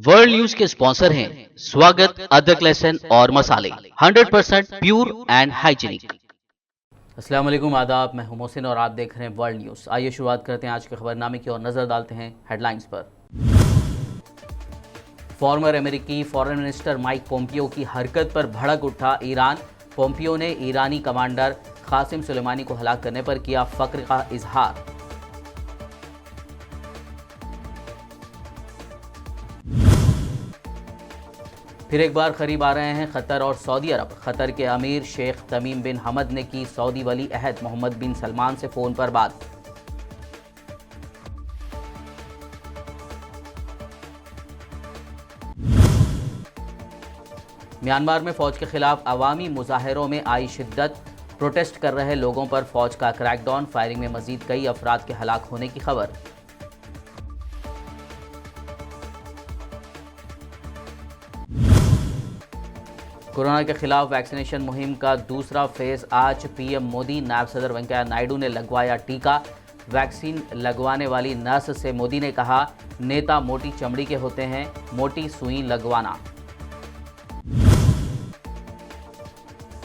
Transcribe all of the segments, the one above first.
World news के sponsor हैं स्वागत, अदरक, लहसुन और मसाले 100% प्योर एंड हाइजीनिक। अस्सलाम वालेकुम, आदाब। मैं हूं मोहसिन और आप देख रहे हैं वर्ल्ड न्यूज़। आइए शुरुआत करते हैं आज के खबरनामे की और नज़र डालते हैं हेडलाइंस पर। फॉर्मर अमेरिकी फॉरेन मिनिस्टर माइक पोम्पियो की हरकत पर भड़क उठा ईरान। पोम्पियो ने ईरानी कमांडर कासिम सुलेमानी को हलाक करने पर किया फख्र का इजहार। फिर एक बार करीब आ रहे हैं कतर और सऊदी अरब। कतर के अमीर शेख तमीम बिन हमद ने की सऊदी वली अहद मोहम्मद बिन सलमान से फ़ोन पर बात। म्यांमार में फ़ौज के खिलाफ अवामी मुजाहरों में आई शिद्दत। प्रोटेस्ट कर रहे लोगों पर फ़ौज का क्रैकडाउन। फायरिंग में मजीद कई अफराद के हलाक होने की खबर। कोरोना के खिलाफ वैक्सीनेशन मुहिम का दूसरा फेज आज। पीएम मोदी, नायब सदर वेंकैया नायडू ने लगवाया टीका। वैक्सीन लगवाने वाली नर्स से मोदी ने कहा, नेता मोटी चमड़ी के होते हैं, मोटी सुई लगवाना।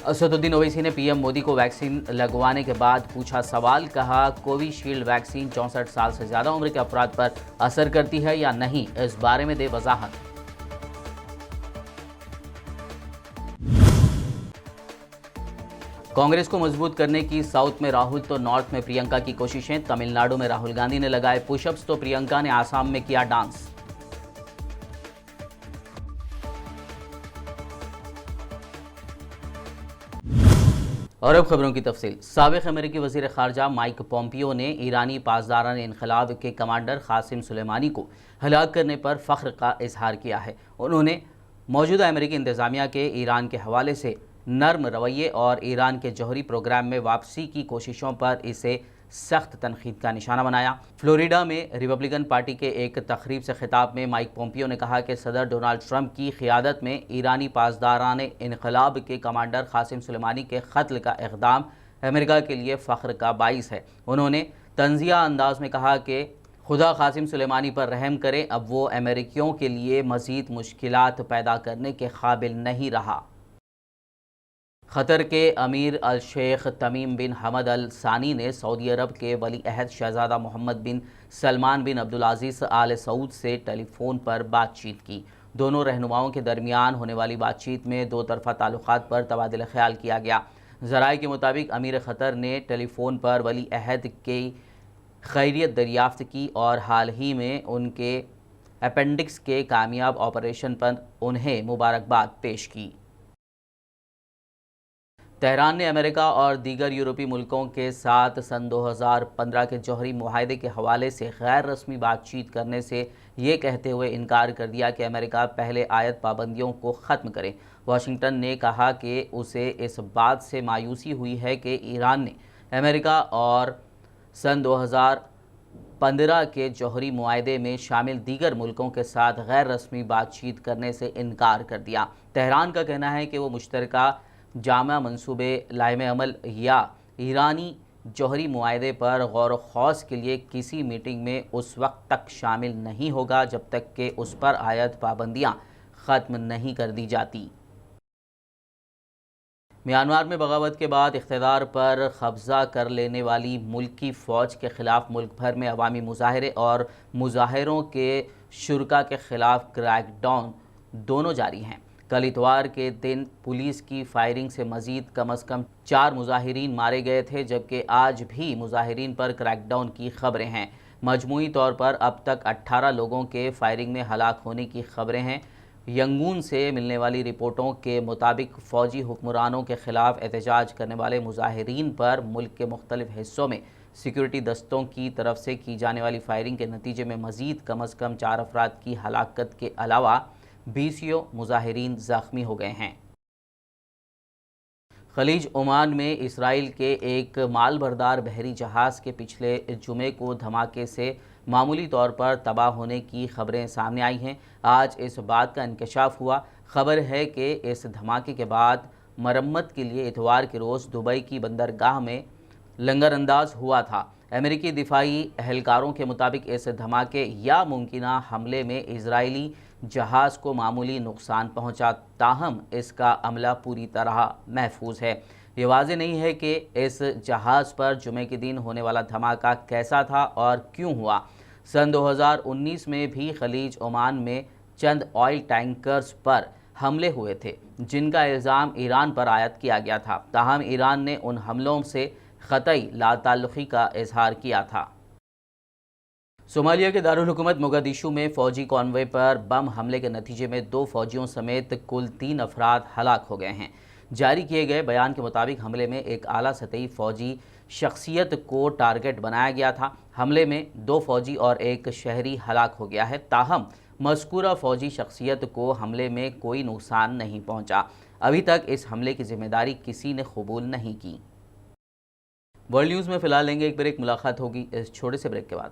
असदुद्दीन ओवैसी ने पीएम मोदी को वैक्सीन लगवाने के बाद पूछा सवाल। कहा, कोविशील्ड वैक्सीन 64 साल से ज़्यादा उम्र के अफराद पर असर करती है या नहीं, इस बारे में दे वजाहत। कांग्रेस को मजबूत करने की साउथ में राहुल तो नॉर्थ में प्रियंका की कोशिशें। तमिलनाडु में राहुल गांधी ने लगाए पुशअप्स तो प्रियंका ने आसाम में किया डांस। और अब खबरों की तफसील। साबिक अमेरिकी वजीर खारजा माइक पोम्पियो ने ईरानी पासदारान इनकलाब के कमांडर कासिम सुलेमानी को हलाक करने पर फख्र का इजहार किया है। उन्होंने मौजूदा अमेरिकी इंतजामिया के ईरान के हवाले से नर्म रवैये और ईरान के जौहरी प्रोग्राम में वापसी की कोशिशों पर इसे सख्त तनकीद का निशाना बनाया। फ्लोरिडा में रिपब्लिकन पार्टी के एक तकरीब से खिताब में माइक पोम्पियो ने कहा कि सदर डोनाल्ड ट्रंप की क़ियादत में ईरानी पासदारान इनकलाब के कमांडर कासिम सुलेमानी के कत्ल का इक़दाम अमेरिका के लिए फ़ख्र का बाइस है। उन्होंने तंज़िया अंदाज में कहा कि खुदा कासिम सुलेमानी पर रहम करे, अब वो अमेरिकियों के लिए मज़ीद मुश्किलात पैदा करने के काबिल नहीं रहा। कतर के अमीर अल शेख तमीम बिन हमद अल सानी ने सऊदी अरब के वली अहद शहज़ादा मोहम्मद बिन सलमान बिन अब्दुल-अज़ीज़ आल सऊद से टेलीफोन पर बातचीत की। दोनों रहनुमाओं के दरमियान होने वाली बातचीत में दो तरफ़ा ताल्लुक़ात पर तबादला ख्याल किया गया। ज़राए के मुताबिक अमीर क़तर ने टेलीफोन पर वली अहद की खैरियत दरियाफ़्त की और हाल ही में उनके अपेंडिक्स के कामयाब ऑपरेशन पर उन्हें मुबारकबाद पेश की। तेहरान ने अमेरिका और दीगर यूरोपीय मुल्कों के साथ सन 2015 के जौहरी मुआहदे के हवाले से गैर रस्मी बातचीत करने से ये कहते हुए इनकार कर दिया कि अमेरिका पहले आयत पाबंदियों को ख़त्म करे। वाशिंगटन ने कहा कि उसे इस बात से मायूसी हुई है कि ईरान ने अमेरिका और सन 2015 के जौहरी मुआहदे में शामिल दीगर मुल्कों के साथ गैर रस्मी बातचीत करने से इनकार कर दिया। तेहरान का कहना है कि वो मुश्तरका जामा मंसूबे लाइम अमल या ईरानी जौहरी मुआहदे पर गौर व खौस के लिए किसी मीटिंग में उस वक्त तक शामिल नहीं होगा जब तक कि उस पर आयत पाबंदियां ख़त्म नहीं कर दी जाती। म्यांमार में बगावत के बाद इक़्तिदार पर कब्ज़ा कर लेने वाली मुल्की फ़ौज के ख़िलाफ़ मुल्क भर में अवामी मुजाहरे और मुजाहरों के शुरका के ख़िलाफ़ क्रैकडाउन दोनों जारी हैं। कल इतवार के दिन पुलिस की फायरिंग से मज़ीद कम अज़ कम 4 मुजाहिरीन मारे गए थे, जबकि आज भी मुजाहिरीन पर क्रैकडाउन की खबरें हैं। मजमूई तौर पर अब तक 18 लोगों के फायरिंग में हलाक होने की खबरें हैं। यंगून से मिलने वाली रिपोर्टों के मुताबिक फ़ौजी हुक्मरानों के ख़िलाफ़ एहतजाज करने वाले मुजाहिरीन पर मुल्क के मुख्तलिफ़ हिस्सों में सिक्योरिटी दस्तों की तरफ से की जाने वाली फायरिंग के नतीजे में मज़ीद कम अज़ कम 4 अफराद की हलाकत के अलावा 20 मुजाहिरीन ज़ख्मी हो गए हैं। खलीज ओमान में इसराइल के एक मालबरदार बहरी जहाज़ के पिछले जुमे को धमाके से मामूली तौर पर तबाह होने की खबरें सामने आई हैं। आज इस बात का इंकशाफ हुआ। खबर है कि इस धमाके के बाद मरम्मत के लिए इतवार के रोज़ दुबई की बंदरगाह में लंगरअंदाज हुआ था। अमेरिकी दिफाई एहलकारों के मुताबिक इस धमाके या मुमकिना हमले में इजरायली जहाज़ को मामूली नुकसान पहुंचा, ताहम इसका अमला पूरी तरह महफूज है। ये वाज़ेह नहीं है कि इस जहाज़ पर जुमे के दिन होने वाला धमाका कैसा था और क्यों हुआ। सन 2019 में भी खलीज ओमान में चंद ऑयल टैंकर्स पर हमले हुए थे, जिनका इल्ज़ाम ईरान पर आयद किया गया था। ताहम ईरान ने उन हमलों से क़तई लाताल्लुक़ी का इजहार किया था। सोमालिया के दारुल हुकूमत मोगादिशु में फ़ौजी कॉन्वॉय पर बम हमले के नतीजे में 2 फ़ौजियों समेत कुल 3 अफराद हलाक हो गए हैं। जारी किए गए बयान के मुताबिक हमले में एक आला सतही फ़ौजी शख्सियत को टारगेट बनाया गया था। हमले में 2 फ़ौजी और एक शहरी हलाक हो गया है। ताहम मज़कूरा फ़ौजी शख्सियत को हमले में कोई नुकसान नहीं पहुंचा। अभी तक इस हमले की जिम्मेदारी किसी ने कबूल नहीं की। वर्ल्ड न्यूज़ में फ़िलहाल लेंगे एक ब्रेक। मुलाकात होगी इस छोटे से ब्रेक के बाद।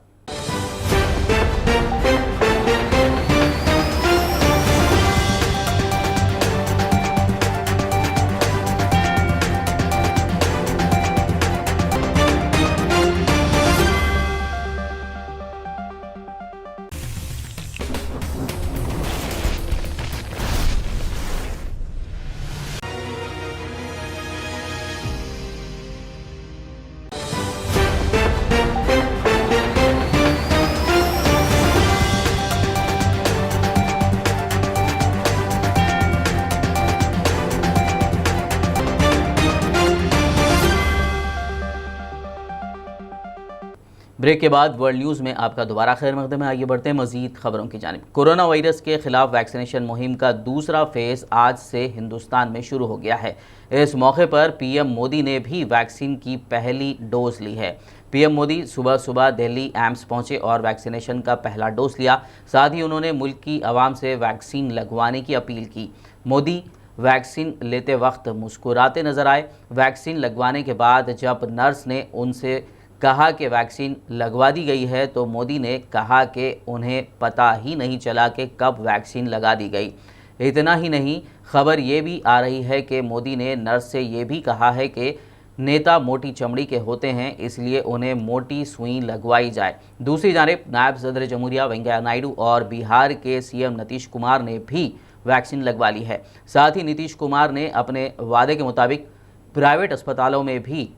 ब्रेक के बाद वर्ल्ड न्यूज़ में आपका दोबारा खैर मकदम है। आइए बढ़ते हैं मज़ीद खबरों की जानिब। कोरोना वायरस के खिलाफ वैक्सीनेशन मुहिम का दूसरा फेज़ आज से हिंदुस्तान में शुरू हो गया है। इस मौके पर पीएम मोदी ने भी वैक्सीन की पहली डोज ली है। पीएम मोदी सुबह सुबह दिल्ली एम्स पहुंचे और वैक्सीनेशन का पहला डोज लिया। साथ ही उन्होंने मुल्क की आवाम से वैक्सीन लगवाने की अपील की। मोदी वैक्सीन लेते वक्त मुस्कुराते नजर आए। वैक्सीन लगवाने के बाद जब नर्स ने उनसे कहा कि वैक्सीन लगवा दी गई है तो मोदी ने कहा कि उन्हें पता ही नहीं चला कि कब वैक्सीन लगा दी गई। इतना ही नहीं, खबर ये भी आ रही है कि मोदी ने नर्स से ये भी कहा है कि नेता मोटी चमड़ी के होते हैं, इसलिए उन्हें मोटी सुई लगवाई जाए। दूसरी जानिब नायब सदर जमहूरिया वेंकैया नायडू और बिहार के सीएम नीतीश कुमार ने भी वैक्सीन लगवा ली है। साथ ही नीतीश कुमार ने अपने वादे के मुताबिक प्राइवेट अस्पतालों में भी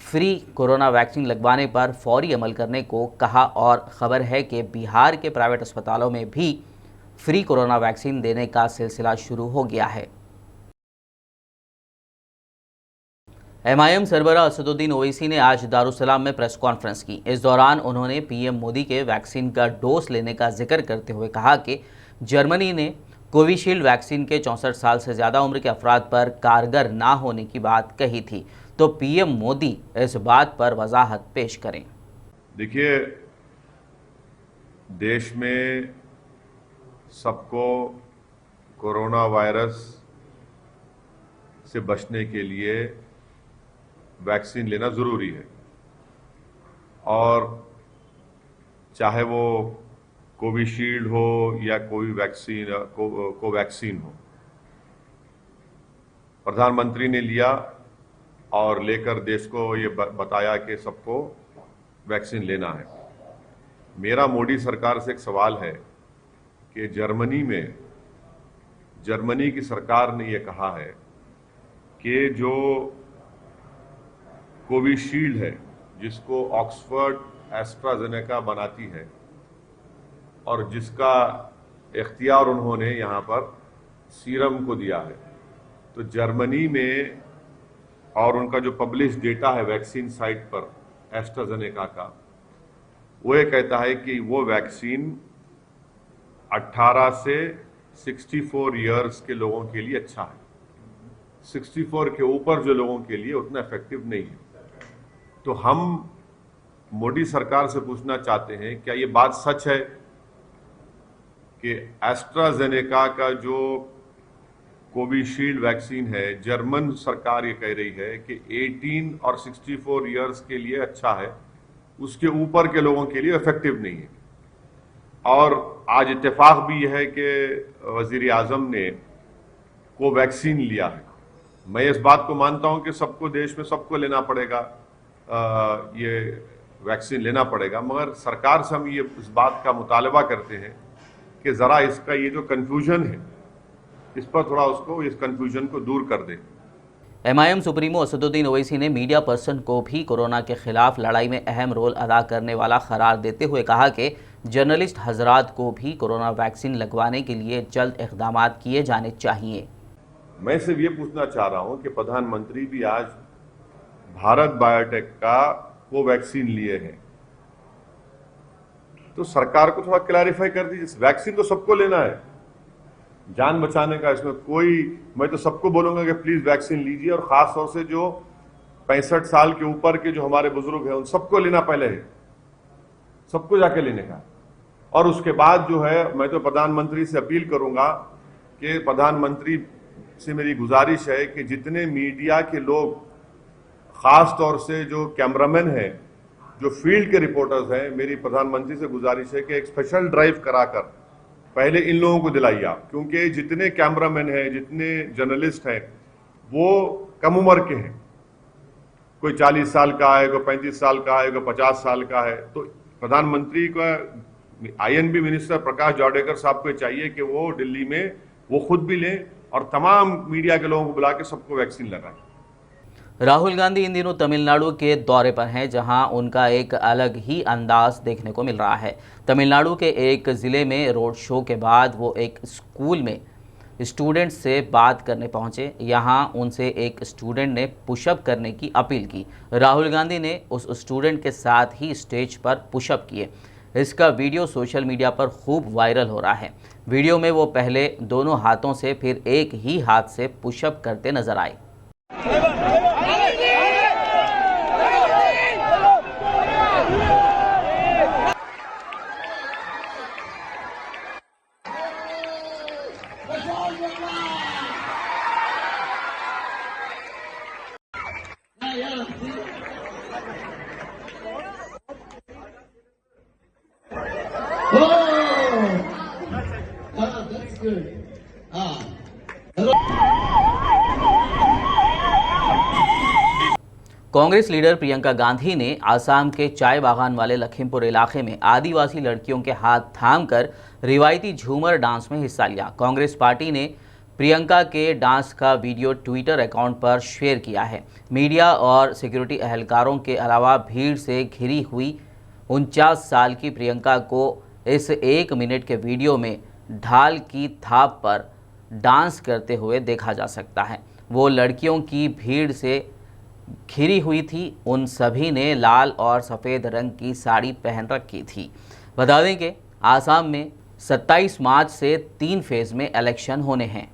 फ्री कोरोना वैक्सीन लगवाने पर फौरी अमल करने को कहा और ख़बर है कि बिहार के प्राइवेट अस्पतालों में भी फ्री कोरोना वैक्सीन देने का सिलसिला शुरू हो गया है। MIM सरबराह असदुद्दीन ओवैसी ने आज दारुसलाम में प्रेस कॉन्फ्रेंस की। इस दौरान उन्होंने पीएम मोदी के वैक्सीन का डोज लेने का जिक्र करते हुए कहा कि जर्मनी ने कोविशील्ड वैक्सीन के 64 साल से ज़्यादा उम्र के अफराद पर कारगर ना होने की बात कही थी, तो पीएम मोदी इस बात पर वजाहत पेश करें। देखिए, देश में सबको कोरोना वायरस से बचने के लिए वैक्सीन लेना ज़रूरी है, और चाहे वो कोविशील्ड हो या कोई वैक्सीन कोवैक्सीन हो, प्रधानमंत्री ने लिया और लेकर देश को ये बताया कि सबको वैक्सीन लेना है। मेरा मोदी सरकार से एक सवाल है कि जर्मनी की सरकार ने ये कहा है कि जो कोविशील्ड है, जिसको ऑक्सफोर्ड एस्ट्राजेनेका बनाती है और जिसका इख्तियार उन्होंने यहाँ पर सीरम को दिया है, तो जर्मनी में और उनका जो पब्लिश डेटा है वैक्सीन साइट पर एस्ट्राजेनेका का, वो ये कहता है कि वो वैक्सीन 18 से 64 इयर्स के लोगों के लिए अच्छा है। 64 के ऊपर जो लोगों के लिए उतना इफेक्टिव नहीं है। तो हम मोदी सरकार से पूछना चाहते हैं, क्या ये बात सच है कि एस्ट्राजेनेका का जो कोविशील्ड वैक्सीन है, जर्मन सरकार ये कह रही है कि 18 और 64 इयर्स के लिए अच्छा है, उसके ऊपर के लोगों के लिए इफेक्टिव नहीं है। और आज इत्तेफाक भी यह है कि वजीर आजम ने कोवैक्सीन लिया है। मैं इस बात को मानता हूं कि सबको, देश में सबको लेना पड़ेगा, ये वैक्सीन लेना पड़ेगा, मगर सरकार से हम ये इस बात का मुतालबा करते हैं कि जरा इसका ये जो कंफ्यूजन है इस पर थोड़ा उसको इस कंफ्यूजन को दूर कर दे। एमआईएम सुप्रीमो असदुद्दीन ओवैसी ने मीडिया पर्सन को भी कोरोना के खिलाफ लड़ाई में अहम रोल अदा करने वाला करार देते हुए कहा कि जर्नलिस्ट हजरात को भी कोरोना वैक्सीन लगवाने के लिए जल्द इक़दाम किए जाने चाहिए। मैं सिर्फ ये पूछना चाह रहा हूं कि प्रधानमंत्री भी आज भारत बायोटेक का कोवैक्सीन लिए हैं, तो सरकार को थोड़ा क्लैरिफाई कर दीजिए। वैक्सीन तो सबको लेना है, जान बचाने का, इसमें कोई, मैं तो सबको बोलूंगा कि प्लीज वैक्सीन लीजिए, और खास तौर से जो 65 साल के ऊपर के जो हमारे बुजुर्ग हैं उन सबको लेना पहले है, सबको जाके लेने का। और उसके बाद जो है मैं तो प्रधानमंत्री से अपील करूंगा कि प्रधानमंत्री से मेरी गुजारिश है कि जितने मीडिया के लोग, खास तौर से जो कैमरामैन हैं, जो फील्ड के रिपोर्टर्स हैं, मेरी प्रधानमंत्री से गुजारिश है कि एक स्पेशल ड्राइव कराकर पहले इन लोगों को दिलाइए आप, क्योंकि जितने कैमरामैन हैं, जितने जर्नलिस्ट हैं, वो कम उम्र के हैं। कोई 40 साल का है, कोई 35 साल का है, कोई 50 साल का है। तो प्रधानमंत्री का आईएनबी मिनिस्टर प्रकाश जावड़ेकर साहब को चाहिए कि वो दिल्ली में वो खुद भी लें और तमाम मीडिया के लोगों को बुला के सबको वैक्सीन लगाएं। राहुल गांधी इन दिनों तमिलनाडु के दौरे पर हैं, जहां उनका एक अलग ही अंदाज देखने को मिल रहा है। तमिलनाडु के एक ज़िले में रोड शो के बाद वो एक स्कूल में स्टूडेंट्स से बात करने पहुंचे। यहां उनसे एक स्टूडेंट ने पुशअप करने की अपील की। राहुल गांधी ने उस स्टूडेंट के साथ ही स्टेज पर पुशअप किए। इसका वीडियो सोशल मीडिया पर खूब वायरल हो रहा है। वीडियो में वो पहले दोनों हाथों से फिर एक ही हाथ से पुशअप करते नजर आए। That's good. Congress leader Priyanka Gandhi ने आसाम के चाय बागान वाले लखीमपुर इलाके में आदिवासी लड़कियों के हाथ थामकर रिवायती झूमर डांस में हिस्सा लिया। कांग्रेस पार्टी ने प्रियंका के डांस का वीडियो ट्विटर अकाउंट पर शेयर किया है। मीडिया और सिक्योरिटी एहलकारों के अलावा भीड़ से घिरी हुई 49 साल की प्रियंका को इस 1 मिनट के वीडियो में ढाल की थाप पर डांस करते हुए देखा जा सकता है। वो लड़कियों की भीड़ से घिरी हुई थी। उन सभी ने लाल और सफ़ेद रंग की साड़ी पहन रखी थी। बता दें कि आसाम में 27 मार्च से 3 फेज़ में इलेक्शन होने हैं।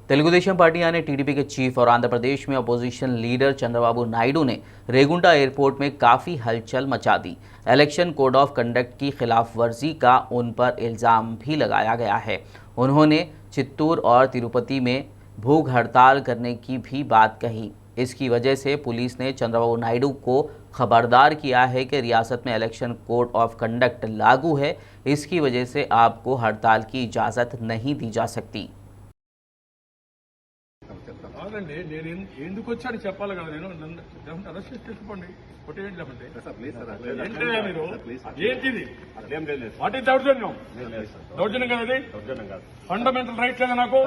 तेलुगुदेशम पार्टी यानी टीडीपी के चीफ और आंध्र प्रदेश में अपोजिशन लीडर चंद्रबाबू नायडू ने रेगुंटा एयरपोर्ट में काफ़ी हलचल मचा दी। इलेक्शन कोड ऑफ कंडक्ट की खिलाफ वर्जी का उन पर इल्ज़ाम भी लगाया गया है। उन्होंने चित्तूर और तिरुपति में भूख हड़ताल करने की भी बात कही। इसकी वजह से पुलिस ने चंद्रबाबू नायडू को खबरदार किया है कि रियासत में इलेक्शन कोड ऑफ कंडक्ट लागू है। इसकी वजह से आपको हड़ताल की इजाज़त नहीं दी जा सकती। అవునండి నేను ఎందుకు వచ్చాను చెప్పాలి కదా నేను నన్ను అరెస్ట్ చేసుకోండి కొట్టేయండి లేకపోతే ఏంటయ్యా మీరు ఏంటిది వాట్ ఈస్ దౌర్జన్యం దౌర్జన్యం కదా ఇది ఫండమెంటల్ రైట్ లేదా నాకు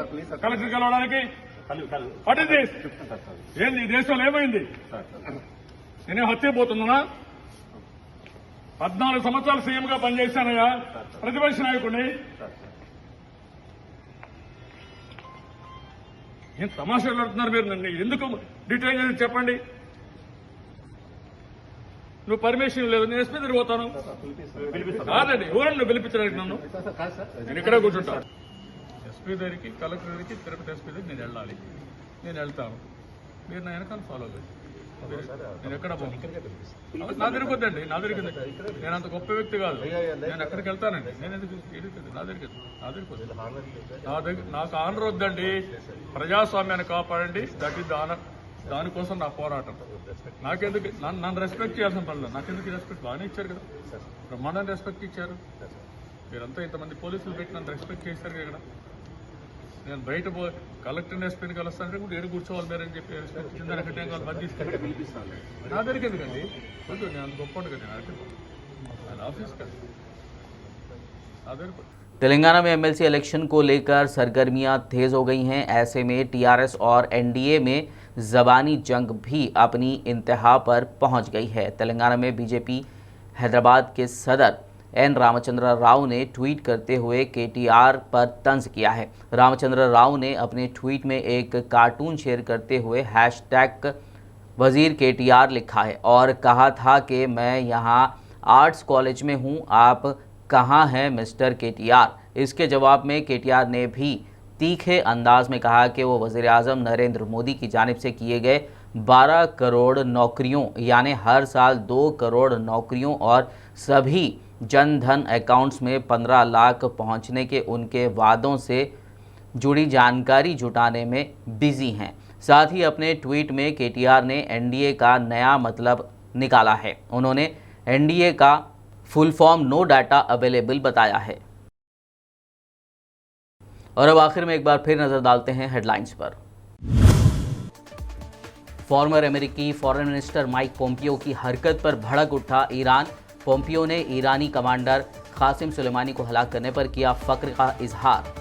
కలెక్టర్ కలవడానికి వాట్ ఈస్ దిస్ ఏంది ఈ దేశంలో ఏమైంది నేనే హత్యపోతున్నానా 14 సంవత్సరాలు సీఎం గా పనిచేశానయ్యా ప్రతిపక్ష నాయకుడిని ఏం తమాషాలు ఆడుతున్నారు మీరు? నన్ను ఎందుకు డిటైన్ చేసి చెప్పండి. నువ్వు పర్మిషన్ లేదు, నేను ఎస్పీ దగ్గర పోతాను. కాదండి, ఎవరన్నా నువ్వు పిలిపించడానికి నన్ను? నేను ఇక్కడే కూర్చుంటాను. ఎస్పీ దగ్గరికి, కలెక్టర్ దగ్గరికి, తిరుపతి ఎస్పీ దగ్గరికి నేను వెళ్ళాలి. నేను వెళ్తాను, మీరు నా వెనకాల ఫాలో అవ్వండి. నేను ఎక్కడ పోను. నా దగ్గరికి వద్దండి, నా దగ్గరికి నేను అంత గొప్ప వ్యక్తి కాదు. నేను ఎక్కడికి వెళ్తానండి? నేను ఎందుకు నా దగ్గరికి నాకు ఆనర్ వద్దండి. ప్రజాస్వామ్యాన్ని కాపాడండి, దట్ ఈస్ ద ఆనర్. దానికోసం నా పోరాటం. నాకెందుకు నన్ను రెస్పెక్ట్ చేయాల్సిన పనులు? నాకెందుకు రెస్పెక్ట్? బాగానే ఇచ్చారు కదా, బ్రహ్మాండాన్ని రెస్పెక్ట్ ఇచ్చారు. మీరంతా ఇంతమంది పోలీసులు పెట్టి నన్ను రెస్పెక్ట్ చేశారు కదా. నేను బయట కలెక్టర్ ఎస్పీని కలుస్తానంటే కూడా ఏడు కూర్చోవాలి మీరని చెప్పి రెస్పెక్ట్ ఇచ్చిన దానికంటే కాదు మధ్య తీసుకెళ్ళి నా దగ్గరికి ఎందుకండి? వద్దు, నేను అంత గొప్ప కదా, నేను ఆఫీస్ కదా నా దగ్గర. तेलंगाना में एमएलसी इलेक्शन को लेकर सरगर्मियां तेज हो गई हैं। ऐसे में टीआरएस और एनडीए में ज़बानी जंग भी अपनी इंतहा पर पहुंच गई है। तेलंगाना में बीजेपी हैदराबाद के सदर एन रामचंद्र राव ने ट्वीट करते हुए केटीआर पर तंज किया है। रामचंद्र राव ने अपने ट्वीट में एक कार्टून शेयर करते हुए हैशटैग वजीर केटीआर लिखा है और कहा था कि मैं यहाँ आर्ट्स कॉलेज में हूँ, आप कहाँ हैं मिस्टर केटीआर। इसके जवाब में केटीआर ने भी तीखे अंदाज में कहा कि वो वज़ीर आज़म नरेंद्र मोदी की जानिब से किए गए 12 करोड़ नौकरियों यानी हर साल 2 करोड़ नौकरियों और सभी जन धन अकाउंट्स में 15 लाख पहुंचने के उनके वादों से जुड़ी जानकारी जुटाने में बिजी हैं। साथ ही अपने ट्वीट में केटीआर ने एनडीए का नया मतलब निकाला है। उन्होंने एनडीए का full form no data available बताया है। और अब आखिर में एक बार फिर नजर डालते हैं हेडलाइंस पर। फॉर्मर अमेरिकी फॉरेन मिनिस्टर माइक पोम्पियो की हरकत पर भड़क उठा ईरान। पोम्पियो ने ईरानी कमांडर कासिम सुलेमानी को हलाक करने पर किया फख्र का इजहार।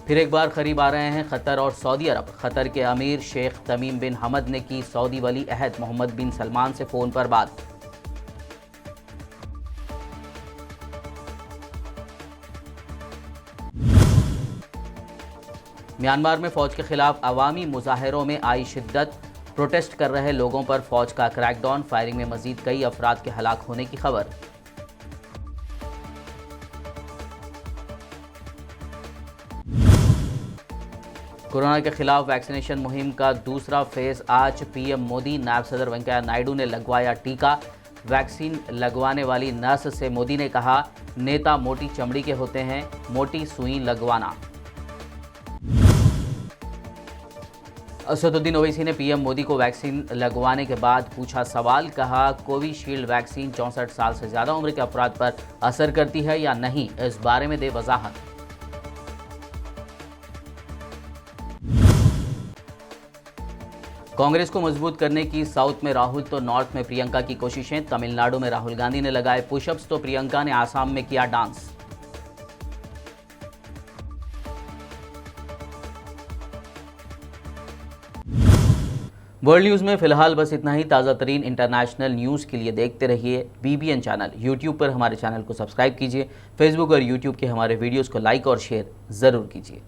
फिर एक बार करीब आ रहे हैं कतर और सऊदी अरब। कतर के अमीर शेख तमीम बिन हमद ने की सऊदी वली अहद मोहम्मद बिन सलमान से फ़ोन पर बात। म्यांमार में फ़ौज के खिलाफ अवामी मुजाहरों में आई शिद्दत। प्रोटेस्ट कर रहे लोगों पर फ़ौज का क्रैकडाउन। फायरिंग में मज़ीद कई अफराद के हलाक होने की खबर। कोरोना के खिलाफ वैक्सीनेशन मुहिम का दूसरा फेज आज। पीएम मोदी, नायब सदर वेंकैया नायडू ने लगवाया टीका। वैक्सीन लगवाने वाली नर्स से मोदी ने कहा, नेता मोटी चमड़ी के होते हैं, मोटी सुई लगवाना। असदुद्दीन ओवैसी ने पीएम मोदी को वैक्सीन लगवाने के बाद पूछा सवाल। कहा, कोविशील्ड वैक्सीन 64 साल से ज़्यादा उम्र के अफराद पर असर करती है या नहीं, इस बारे में दे वजाहत। कांग्रेस को मजबूत करने की साउथ में राहुल तो नॉर्थ में प्रियंका की कोशिशें। तमिलनाडु में राहुल गांधी ने लगाए पुशअप्स तो प्रियंका ने आसाम में किया डांस। वर्ल्ड न्यूज़ में फिलहाल बस इतना ही। ताज़ा तरीन इंटरनेशनल न्यूज़ के लिए देखते रहिए BBN चैनल। यूट्यूब पर हमारे चैनल को सब्सक्राइब कीजिए। फेसबुक और यूट्यूब के हमारे वीडियोज़ को लाइक और शेयर ज़रूर कीजिए।